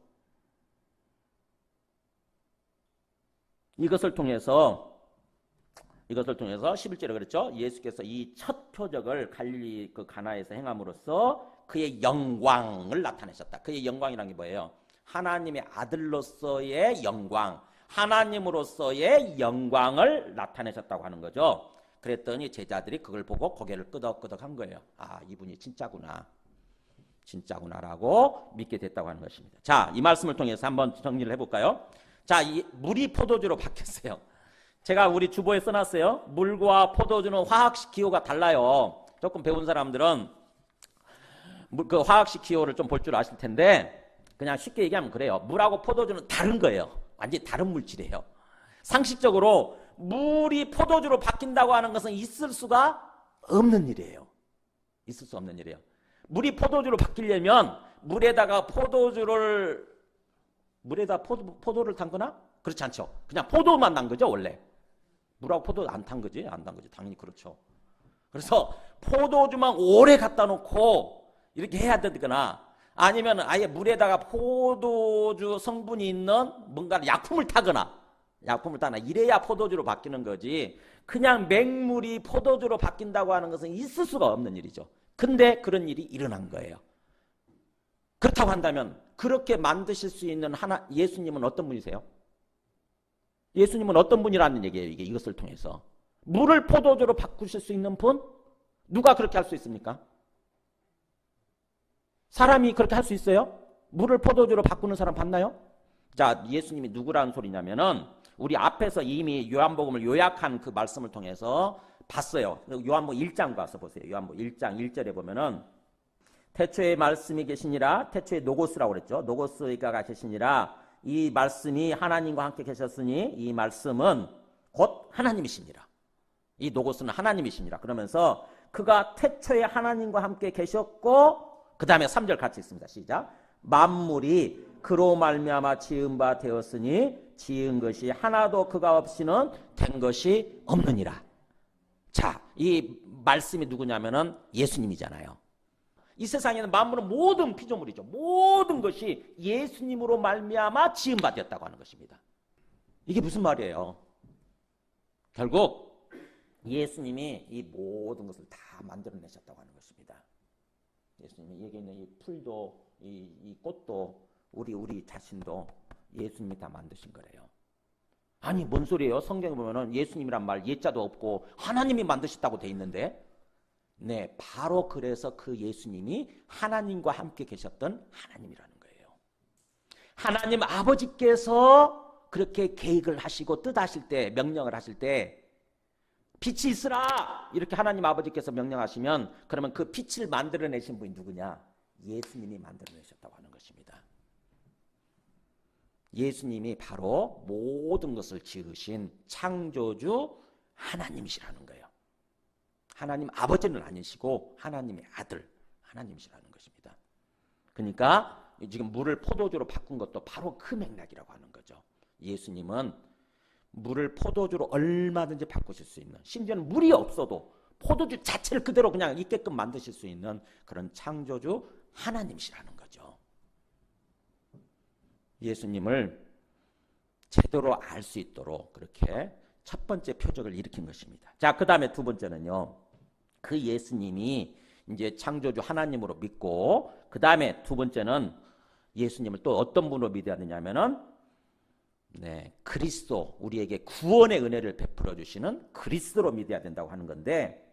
이것을 통해서 11절에 그랬죠. 예수께서 이 첫 표적을 갈릴리 그 가나에서 행함으로써 그의 영광을 나타내셨다. 그의 영광이란 게 뭐예요? 하나님의 아들로서의 영광, 하나님으로서의 영광을 나타내셨다고 하는 거죠. 그랬더니 제자들이 그걸 보고 고개를 끄덕끄덕 한 거예요. 아, 이분이 진짜구나라고 믿게 됐다고 하는 것입니다. 자, 이 말씀을 통해서 한번 정리를 해볼까요? 자, 이 물이 포도주로 바뀌었어요. 제가 우리 주보에 써놨어요. 물과 포도주는 화학식 기호가 달라요. 조금 배운 사람들은 그 화학식 기호를 좀 볼 줄 아실 텐데 그냥 쉽게 얘기하면 그래요. 물하고 포도주는 다른 거예요. 완전히 다른 물질이에요. 상식적으로 물이 포도주로 바뀐다고 하는 것은 있을 수가 없는 일이에요. 있을 수 없는 일이에요. 물이 포도주로 바뀌려면 물에다가 포도를 담거나? 그렇지 않죠. 그냥 포도만 난 거죠 원래. 물하고 포도주 안 탄 거지? 안 탄 거지. 당연히 그렇죠. 그래서 포도주만 오래 갖다 놓고 이렇게 해야 되거나 아니면 아예 물에다가 포도주 성분이 있는 뭔가 약품을 타거나 이래야 포도주로 바뀌는 거지. 그냥 맹물이 포도주로 바뀐다고 하는 것은 있을 수가 없는 일이죠. 근데 그런 일이 일어난 거예요. 그렇다고 한다면 그렇게 만드실 수 있는 예수님은 어떤 분이세요? 예수님은 어떤 분이라는 얘기예요. 이것을 통해서. 물을 포도주로 바꾸실 수 있는 분? 누가 그렇게 할 수 있습니까? 사람이 그렇게 할 수 있어요? 물을 포도주로 바꾸는 사람 봤나요? 자, 예수님이 누구라는 소리냐면은 우리 앞에서 이미 요한복음을 요약한 그 말씀을 통해서 봤어요. 요한복음 1장 가서 보세요. 요한복음 1장 1절에 보면은 태초에 말씀이 계시니라. 태초에 노고스라고 그랬죠. 노고스가 계시니라. 이 말씀이 하나님과 함께 계셨으니 이 말씀은 곧 하나님이시니라. 이 노고스는 하나님이시니라. 그러면서 그가 태초에 하나님과 함께 계셨고 그 다음에 3절 같이 있습니다. 시작. 만물이 그로 말미암아 지은 바 되었으니 지은 것이 하나도 그가 없이는 된 것이 없느니라. 자, 이 말씀이 누구냐면은 예수님이잖아요. 이 세상에는 만물은 모든 피조물이죠. 모든 것이 예수님으로 말미암아 지은 바 되었다고 하는 것입니다. 이게 무슨 말이에요? 결국 예수님이 이 모든 것을 다 만들어내셨다고 하는 것입니다. 예수님이 여기 있는 이 풀도 이 꽃도 우리 자신도 예수님이 다 만드신 거래요. 아니 뭔 소리예요? 성경에 보면은 예수님이란 말 예자도 없고 하나님이 만드셨다고 돼 있는데 네, 바로 그래서 그 예수님이 하나님과 함께 계셨던 하나님이라는 거예요. 하나님 아버지께서 그렇게 계획을 하시고 뜻하실 때 명령을 하실 때 빛이 있으라 이렇게 하나님 아버지께서 명령하시면 그러면 그 빛을 만들어내신 분이 누구냐? 예수님이 만들어내셨다고 하는 것입니다. 예수님이 바로 모든 것을 지으신 창조주 하나님이시라는 거예요. 하나님 아버지는 아니시고 하나님의 아들 하나님이시라는 것입니다. 그러니까 지금 물을 포도주로 바꾼 것도 바로 그 맥락이라고 하는 거죠. 예수님은 물을 포도주로 얼마든지 바꾸실 수 있는, 심지어는 물이 없어도 포도주 자체를 그대로 그냥 있게끔 만드실 수 있는 그런 창조주 하나님이시라는 거죠. 예수님을 제대로 알 수 있도록 그렇게 첫 번째 표적을 일으킨 것입니다. 자, 그 다음에 두 번째는요. 그 예수님이 이제 창조주 하나님으로 믿고 그 다음에 두 번째는 예수님을 또 어떤 분으로 믿어야 되냐면은 네, 그리스도, 우리에게 구원의 은혜를 베풀어 주시는 그리스도로 믿어야 된다고 하는 건데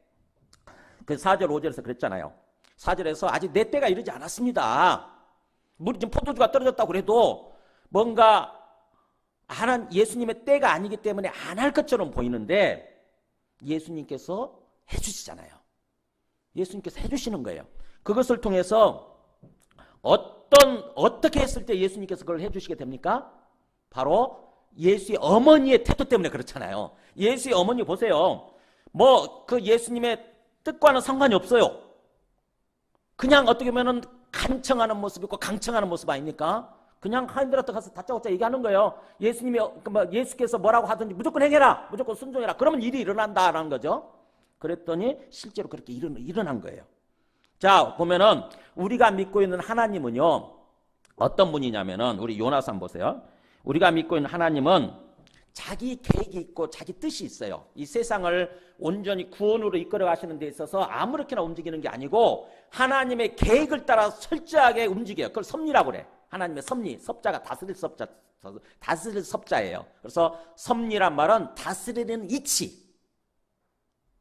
그 4절 5절에서 그랬잖아요. 4절에서 아직 내 때가 이르지 않았습니다. 물이 지금 포도주가 떨어졌다고 그래도 뭔가 예수님의 때가 아니기 때문에 안 할 것처럼 보이는데 예수님께서 해주시잖아요. 예수님께서 해주시는 거예요. 그것을 통해서 어떻게 했을 때 예수님께서 그걸 해주시게 됩니까? 바로 예수의 어머니의 태도 때문에 그렇잖아요. 예수의 어머니 보세요. 뭐 그 예수님의 뜻과는 상관이 없어요. 그냥 어떻게 보면은 간청하는 모습 있고 강청하는 모습 아닙니까? 그냥 하인들한테 가서 다짜고짜 얘기하는 거예요. 예수께서 뭐라고 하든지 무조건 행해라, 무조건 순종해라. 그러면 일이 일어난다라는 거죠. 그랬더니 실제로 그렇게 일어난 거예요. 자, 보면은 우리가 믿고 있는 하나님은요 어떤 분이냐면은 우리 요나서 한번 보세요. 우리가 믿고 있는 하나님은 자기 계획이 있고 자기 뜻이 있어요. 이 세상을 온전히 구원으로 이끌어 가시는 데 있어서 아무렇게나 움직이는 게 아니고 하나님의 계획을 따라 철저하게 움직여요. 그걸 섭리라고 그래. 하나님의 섭리, 섭자가 다스릴 섭자예요. 그래서 섭리란 말은 다스리는 이치,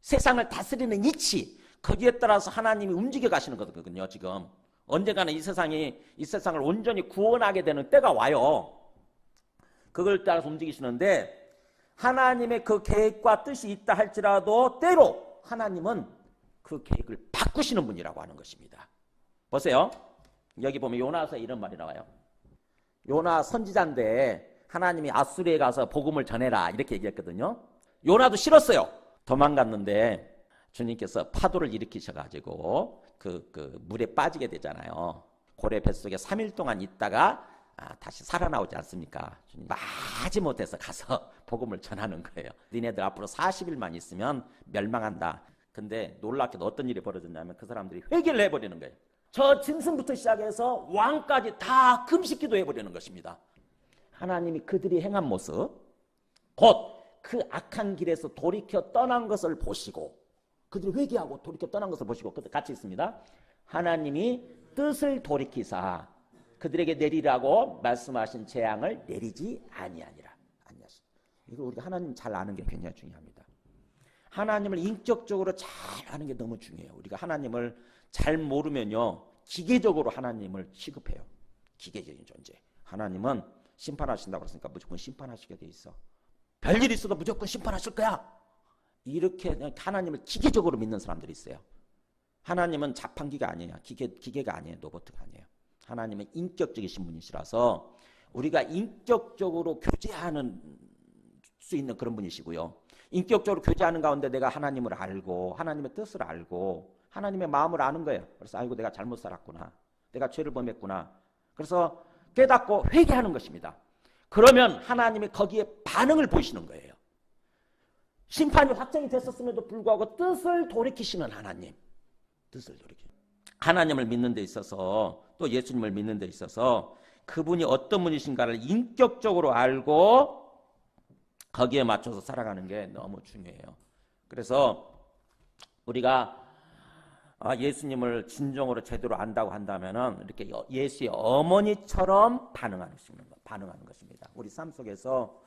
세상을 다스리는 이치, 거기에 따라서 하나님이 움직여 가시는 거거든요. 지금 언젠가는 이 세상을 온전히 구원하게 되는 때가 와요. 그걸 따라서 움직이시는데 하나님의 그 계획과 뜻이 있다 할지라도 때로 하나님은 그 계획을 바꾸시는 분이라고 하는 것입니다. 보세요. 여기 보면 요나서 이런 말이 나와요. 요나 선지자인데 하나님이 아수리에 가서 복음을 전해라 이렇게 얘기했거든요. 요나도 싫었어요. 도망갔는데 주님께서 파도를 일으키셔가지고 그 물에 빠지게 되잖아요. 고래 뱃속에 3일 동안 있다가 다시 살아나오지 않습니까? 주님 마지못해서 가서 복음을 전하는 거예요. 니네들 앞으로 40일만 있으면 멸망한다. 근데 놀랍게도 어떤 일이 벌어졌냐면 그 사람들이 회개를 해버리는 거예요. 저 짐승부터 시작해서 왕까지 다 금식기도 해버리는 것입니다. 하나님이 그들이 행한 모습, 곧 그 악한 길에서 돌이켜 떠난 것을 보시고, 그들이 회개하고 돌이켜 떠난 것을 보시고, 같이 있습니다. 하나님이 뜻을 돌이키사 그들에게 내리라고 말씀하신 재앙을 내리지 아니하니라. 이거 우리가 하나님 잘 아는 게 굉장히 중요합니다. 하나님을 인격적으로 잘 아는 게 너무 중요해요. 우리가 하나님을 잘 모르면요, 기계적으로 하나님을 취급해요. 기계적인 존재. 하나님은 심판하신다고 그랬으니까 무조건 심판하시게 돼 있어. 별일 있어도 무조건 심판하실 거야. 이렇게 하나님을 기계적으로 믿는 사람들이 있어요. 하나님은 자판기가 아니에요. 기계가 아니에요. 로봇가 아니에요. 하나님은 인격적이신 분이시라서 우리가 인격적으로 교제하는 수 있는 그런 분이시고요. 인격적으로 교제하는 가운데 내가 하나님을 알고 하나님의 뜻을 알고 하나님의 마음을 아는 거예요. 그래서 아이고 내가 잘못 살았구나. 내가 죄를 범했구나. 그래서 깨닫고 회개하는 것입니다. 그러면 하나님이 거기에 반응을 보이시는 거예요. 심판이 확정이 됐었음에도 불구하고 뜻을 돌이키시는 하나님. 뜻을 돌이키는 하나님을 믿는 데 있어서 또 예수님을 믿는 데 있어서 그분이 어떤 분이신가를 인격적으로 알고 거기에 맞춰서 살아가는 게 너무 중요해요. 그래서 우리가 예수님을 진정으로 제대로 안다고 한다면은 이렇게 예수의 어머니처럼 반응하는 것입니다. 우리 삶 속에서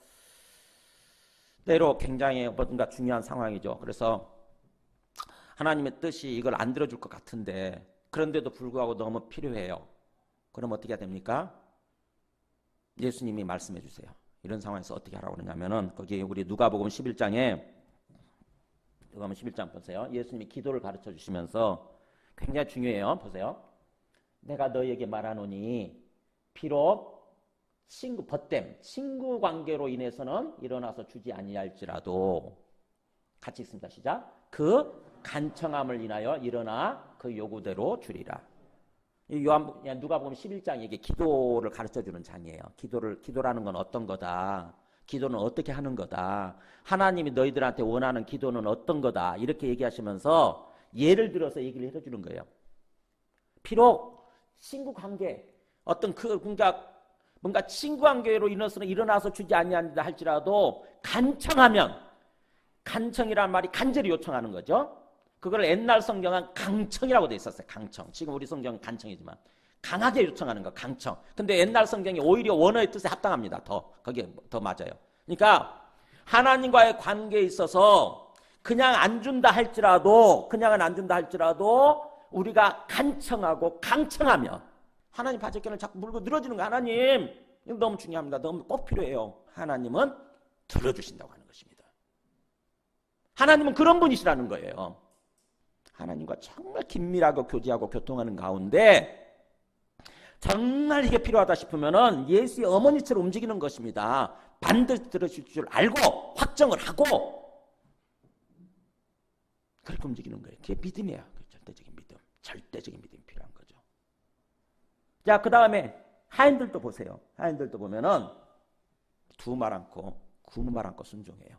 때로 굉장히 뭔가 중요한 상황이죠. 그래서 하나님의 뜻이 이걸 안 들어줄 것 같은데 그런데도 불구하고 너무 필요해요. 그럼 어떻게 해야 됩니까? 예수님이 말씀해 주세요. 이런 상황에서 어떻게 하라고 그러냐면은 거기 우리 누가복음 11장에 누가복음 11장 보세요. 예수님이 기도를 가르쳐 주시면서 굉장히 중요해요. 보세요. 내가 너희에게 말하노니 비록 친구 관계로 인해서는 일어나서 주지 아니할지라도 같이 있습니다. 시작. 그 간청함을 인하여 일어나 그 요구대로 주리라. 누가복음 11장이 이게 기도를 가르쳐주는 장이에요. 기도라는 건 어떤 거다. 기도는 어떻게 하는 거다. 하나님이 너희들한테 원하는 기도는 어떤 거다. 이렇게 얘기하시면서 예를 들어서 얘기를 해주는 거예요. 비록 친구 관계, 어떤 뭔가 친구 관계로 인해서는 일어나서 주지 아니한다 할지라도 간청이란 말이 간절히 요청하는 거죠. 그걸 옛날 성경은 강청이라고 돼 있었어요. 강청. 지금 우리 성경은 간청이지만 강하게 요청하는 거 강청. 근데 옛날 성경이 오히려 원어의 뜻에 합당합니다. 거기에 더 맞아요. 그러니까 하나님과의 관계에 있어서 그냥은 안 준다 할지라도 우리가 간청하고 강청하면 하나님 바제견을 자꾸 물고 늘어지는 거. 하나님, 이거 너무 중요합니다. 너무 꼭 필요해요. 하나님은 들어주신다고 하는 것입니다. 하나님은 그런 분이시라는 거예요. 하나님과 정말 긴밀하고 교제하고 교통하는 가운데 정말 이게 필요하다 싶으면은 예수의 어머니처럼 움직이는 것입니다. 반드시 들으실 줄 알고 확정을 하고 그렇게 움직이는 거예요. 그게 믿음이에요. 절대적인 믿음이 필요한 거죠. 자, 그 다음에 하인들도 보세요. 하인들도 보면은 두 말 않고 구무 말 않고 순종해요.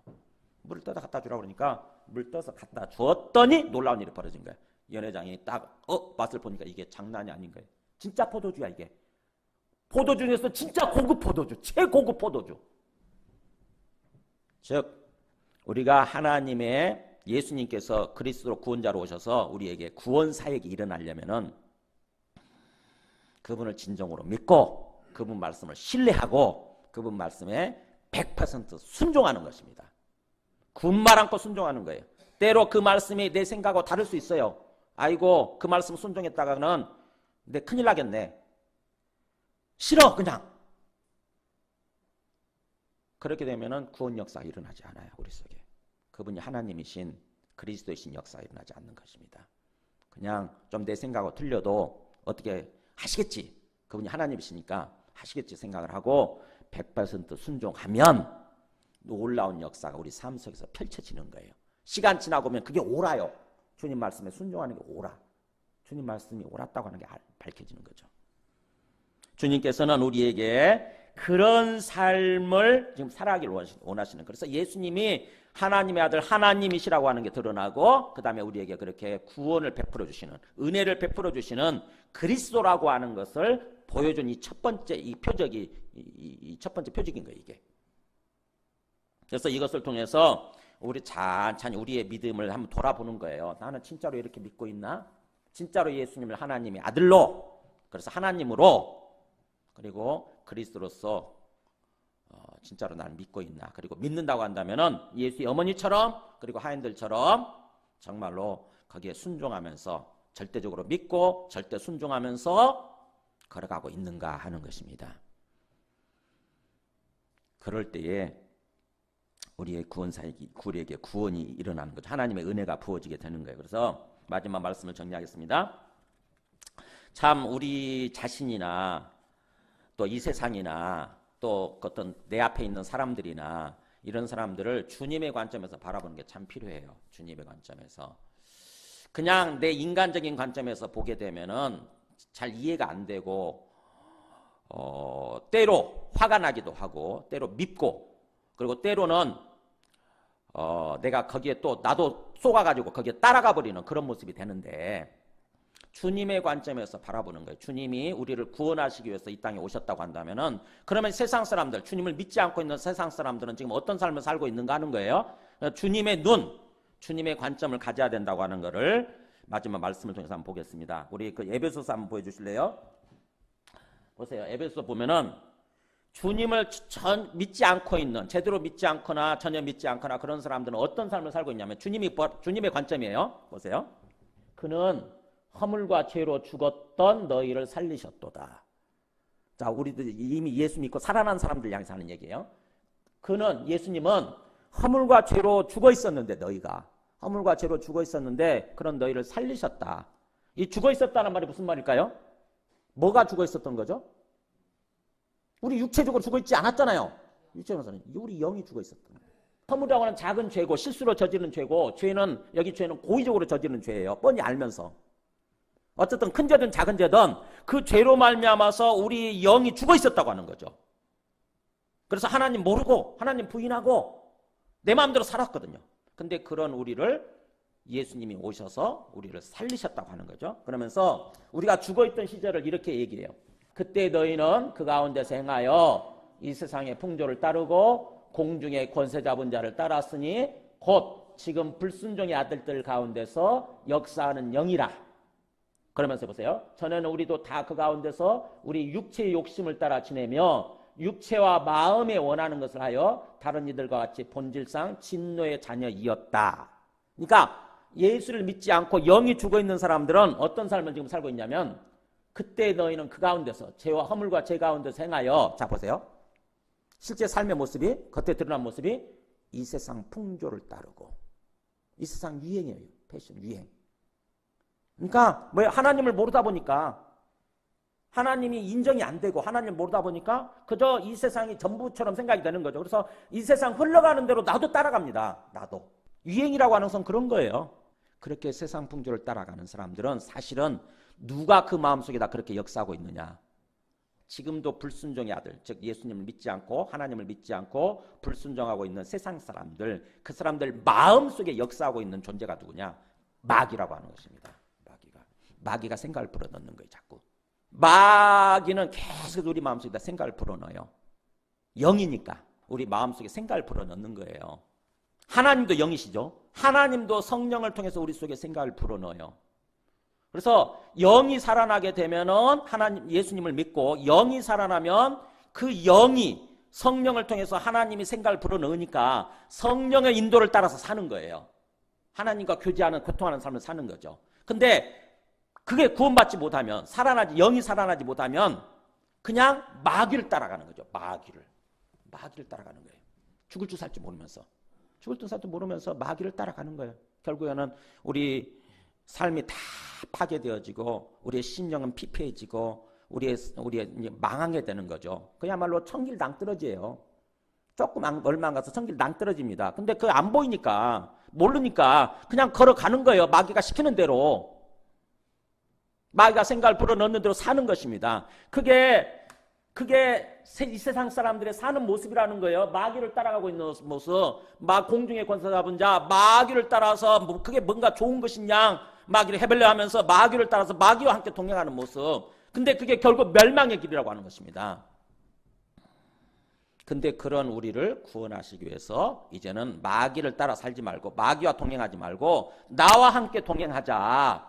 물을 떠다 갖다 주라고 그러니까 물 떠서 갖다 주었더니 놀라운 일이 벌어진 거예요. 연회장이 딱 맛을 보니까 이게 장난이 아닌 거예요. 진짜 포도주야 이게. 포도주 중에서 진짜 고급 포도주, 최고급 포도주. 즉 우리가 하나님의 예수님께서 그리스도로 구원자로 오셔서 우리에게 구원 사역이 일어나려면은 그분을 진정으로 믿고 그분 말씀을 신뢰하고 그분 말씀에 100% 순종하는 것입니다. 군말 않고 순종하는 거예요. 때로 그 말씀이 내 생각하고 다를 수 있어요. 아이고 그 말씀 순종했다가는 내 큰일 나겠네. 싫어 그냥. 그렇게 되면은 구원 역사가 일어나지 않아요. 우리 속에. 그분이 하나님이신 그리스도이신 역사가 일어나지 않는 것입니다. 그냥 좀 내 생각하고 틀려도 어떻게 하시겠지. 그분이 하나님이시니까 하시겠지 생각을 하고 100% 순종하면 놀라운 역사가 우리 삶 속에서 펼쳐지는 거예요. 시간 지나고 보면 그게 옳아요. 주님 말씀에 순종하는 게 옳아. 주님 말씀이 옳았다고 하는 게 밝혀지는 거죠. 주님께서는 우리에게 그런 삶을 지금 살아가기를 원하시는. 그래서 예수님이 하나님의 아들 하나님이시라고 하는 게 드러나고 그 다음에 우리에게 그렇게 구원을 베풀어 주시는, 은혜를 베풀어 주시는 그리스도라고 하는 것을 보여준 이 첫 번째 이 표적이 이 첫 번째 표적인 거예요, 이게. 그래서 이것을 통해서 우리 찬찬히 우리의 믿음을 한번 돌아보는 거예요. 나는 진짜로 이렇게 믿고 있나? 진짜로 예수님을 하나님의 아들로, 그래서 하나님으로, 그리고 그리스도로서 진짜로 나를 믿고 있나? 그리고 믿는다고 한다면은 예수의 어머니처럼, 그리고 하인들처럼 정말로 거기에 순종하면서, 절대적으로 믿고 절대 순종하면서 걸어가고 있는가 하는 것입니다. 그럴 때에 우리의 우리에게 구원이 일어나는 거죠. 하나님의 은혜가 부어지게 되는 거예요. 그래서 마지막 말씀을 정리하겠습니다. 참 우리 자신이나 또 이 세상이나 또 어떤 내 앞에 있는 사람들이나 이런 사람들을 주님의 관점에서 바라보는 게 참 필요해요. 주님의 관점에서. 그냥 내 인간적인 관점에서 보게 되면은 잘 이해가 안 되고 때로 화가 나기도 하고, 때로 밉고, 그리고 때로는 내가 거기에 또 나도 쏘가가지고 거기에 따라가 버리는 그런 모습이 되는데, 주님의 관점에서 바라보는 거예요. 주님이 우리를 구원하시기 위해서 이 땅에 오셨다고 한다면은, 그러면 세상 사람들, 주님을 믿지 않고 있는 세상 사람들은 지금 어떤 삶을 살고 있는가 하는 거예요. 주님의 눈, 주님의 관점을 가져야 된다고 하는 것을 마지막 말씀을 통해서 한번 보겠습니다. 우리 그 에베소서 한번 보여주실래요? 보세요. 에베소서 보면은 주님을 믿지 않고 있는, 제대로 믿지 않거나 전혀 믿지 않거나 그런 사람들은 어떤 삶을 살고 있냐면 주님의 관점이에요. 보세요. 그는 허물과 죄로 죽었던 너희를 살리셨도다. 자, 우리들 이미 예수 믿고 살아난 사람들 향해서 하는 얘기예요. 예수님은 허물과 죄로 죽어 있었는데, 너희가 허물과 죄로 죽어 있었는데 그런 너희를 살리셨다. 이 죽어 있었다는 말이 무슨 말일까요? 뭐가 죽어 있었던 거죠? 우리 육체적으로 죽어 있지 않았잖아요. 육체적으로는 우리 영이 죽어 있었던 거예요. 허물이라고 하는 작은 죄고, 실수로 저지른 죄고, 여기 죄는 고의적으로 저지른 죄예요. 뻔히 알면서. 어쨌든 큰 죄든 작은 죄든 그 죄로 말미암아서 우리 영이 죽어 있었다고 하는 거죠. 그래서 하나님 모르고 하나님 부인하고 내 마음대로 살았거든요. 근데 그런 우리를 예수님이 오셔서 우리를 살리셨다고 하는 거죠. 그러면서 우리가 죽어있던 시절을 이렇게 얘기해요. 그때 너희는 그 가운데서 행하여 이 세상의 풍조를 따르고 공중의 권세 잡은 자를 따랐으니 곧 지금 불순종의 아들들 가운데서 역사하는 영이라. 그러면서 보세요. 전에는 우리도 다 그 가운데서 우리 육체의 욕심을 따라 지내며 육체와 마음에 원하는 것을 하여 다른 이들과 같이 본질상 진노의 자녀이었다. 그러니까 예수를 믿지 않고 영이 죽어있는 사람들은 어떤 삶을 지금 살고 있냐면, 그때 너희는 그 가운데서 죄와 허물과 죄 가운데서 행하여, 자 보세요. 실제 삶의 모습이, 겉에 드러난 모습이 이 세상 풍조를 따르고, 이 세상 유행이에요. 패션 유행. 그러니까 하나님을 모르다 보니까, 하나님이 인정이 안 되고 하나님을 모르다 보니까 그저 이 세상이 전부처럼 생각이 되는 거죠. 그래서 이 세상 흘러가는 대로 나도 따라갑니다. 나도. 유행이라고 하는 것은 그런 거예요. 그렇게 세상 풍조를 따라가는 사람들은 사실은 누가 그 마음속에다 그렇게 역사하고 있느냐. 지금도 불순종의 아들, 즉 예수님을 믿지 않고 하나님을 믿지 않고 불순종하고 있는 세상 사람들, 그 사람들 마음속에 역사하고 있는 존재가 누구냐? 마귀라고 하는 것입니다. 마귀가 생각을 불어넣는 거예요. 자꾸. 마귀는 계속 우리 마음속에다 생각을 불어넣어요. 영이니까 우리 마음속에 생각을 불어넣는 거예요. 하나님도 영이시죠. 하나님도 성령을 통해서 우리 속에 생각을 불어넣어요. 그래서 영이 살아나게 되면은 예수님을 믿고 영이 살아나면 그 영이 성령을 통해서 하나님이 생각을 불어넣으니까 성령의 인도를 따라서 사는 거예요. 하나님과 교제하는, 고통하는 삶을 사는 거죠. 근데 그게 구원받지 못하면, 영이 살아나지 못하면 그냥 마귀를 따라가는 거죠. 마귀를 따라가는 거예요. 죽을 줄 살지 모르면서 마귀를 따라가는 거예요. 결국에는 우리 삶이 다 파괴되어지고 우리의 심령은 피폐해지고 우리의 이제 망하게 되는 거죠. 그야말로 천길 낭떠러지예요. 조금 얼마 안 가서 천길 낭떠러집니다. 근데 그거 안 보이니까, 모르니까 그냥 걸어가는 거예요. 마귀가 시키는 대로. 마귀가 생각을 불어넣는 대로 사는 것입니다. 그게 그게 이 세상 사람들의 사는 모습이라는 거예요. 마귀를 따라가고 있는 모습. 공중의 권세 잡은 자, 마귀를 따라서 그게 뭔가 좋은 것이냐, 마귀를 해벨려 하면서 마귀를 따라서 마귀와 함께 동행하는 모습. 근데 그게 결국 멸망의 길이라고 하는 것입니다. 근데 그런 우리를 구원하시기 위해서 이제는 마귀를 따라 살지 말고, 마귀와 동행하지 말고 나와 함께 동행하자.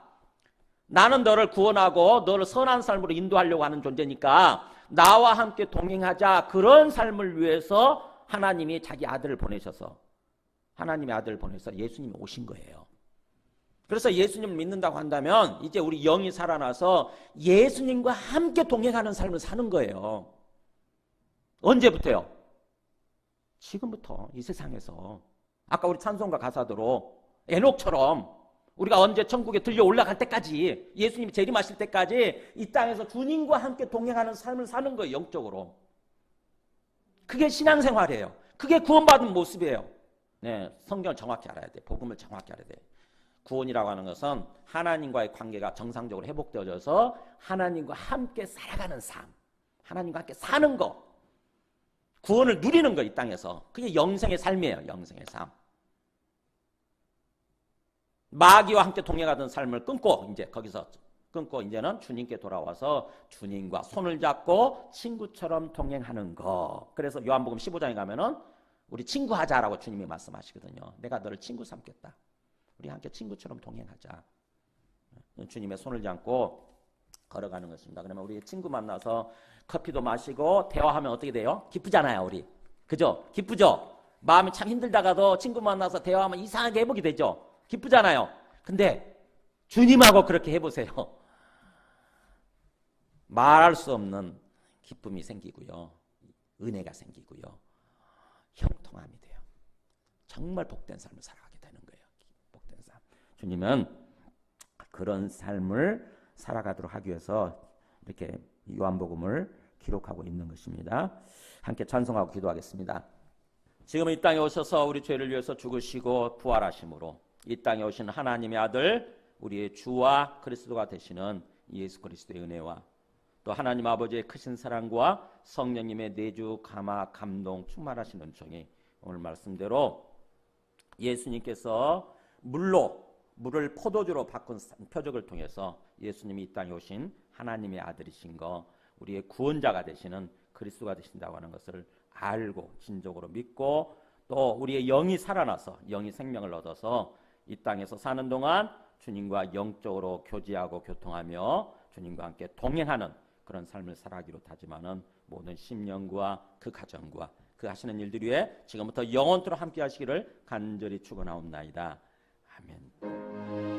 나는 너를 구원하고 너를 선한 삶으로 인도하려고 하는 존재니까 나와 함께 동행하자. 그런 삶을 위해서 하나님이 자기 아들을 보내셔서, 하나님의 아들을 보내서 예수님이 오신 거예요. 그래서 예수님을 믿는다고 한다면 이제 우리 영이 살아나서 예수님과 함께 동행하는 삶을 사는 거예요. 언제부터요? 지금부터 이 세상에서. 아까 우리 찬송가 가사대로 에녹처럼 우리가 언제 천국에 들려 올라갈 때까지, 예수님이 재림하실 때까지 이 땅에서 주님과 함께 동행하는 삶을 사는 거예요. 영적으로. 그게 신앙생활이에요. 그게 구원받은 모습이에요. 네, 성경을 정확히 알아야 돼. 복음을 정확히 알아야 돼. 구원이라고 하는 것은 하나님과의 관계가 정상적으로 회복되어져서 하나님과 함께 살아가는 삶, 하나님과 함께 사는 거, 구원을 누리는 거, 이 땅에서. 그게 영생의 삶이에요. 영생의 삶. 마귀와 함께 동행하던 삶을 끊고, 이제 거기서 끊고 이제는 주님께 돌아와서 주님과 손을 잡고 친구처럼 동행하는 거. 그래서 요한복음 15장에 가면은 우리 친구하자라고 주님이 말씀하시거든요. 내가 너를 친구 삼겠다. 우리 함께 친구처럼 동행하자. 주님의 손을 잡고 걸어가는 것입니다. 그러면 우리 친구 만나서 커피도 마시고 대화하면 어떻게 돼요? 기쁘잖아요, 우리. 그죠? 기쁘죠? 마음이 참 힘들다가도 친구 만나서 대화하면 이상하게 회복이 되죠? 기쁘잖아요. 근데 주님하고 그렇게 해보세요. 말할 수 없는 기쁨이 생기고요. 은혜가 생기고요. 형통함이 돼요. 정말 복된 삶을 살아가게 되는 거예요. 복된 삶. 주님은 그런 삶을 살아가도록 하기 위해서 이렇게 요한복음을 기록하고 있는 것입니다. 함께 찬송하고 기도하겠습니다. 지금 이 땅에 오셔서 우리 죄를 위해서 죽으시고 부활하심으로 이 땅에 오신 하나님의 아들, 우리의 주와 그리스도가 되시는 예수 그리스도의 은혜와 또 하나님 아버지의 크신 사랑과 성령님의 내주 감화 감동 충만하신 은총이 오늘 말씀대로 예수님께서 물을 포도주로 바꾼 표적을 통해서 예수님이 이 땅에 오신 하나님의 아들이신 거, 우리의 구원자가 되시는 그리스도가 되신다고 하는 것을 알고 진정으로 믿고 또 우리의 영이 살아나서 영이 생명을 얻어서 이 땅에서 사는 동안 주님과 영적으로 교제하고 교통하며 주님과 함께 동행하는 그런 삶을 살아가기로 다짐하는 모든 심령과 그 가정과 그 하시는 일들 위해 지금부터 영원토록 함께 하시기를 간절히 축원하옵나이다. 아멘.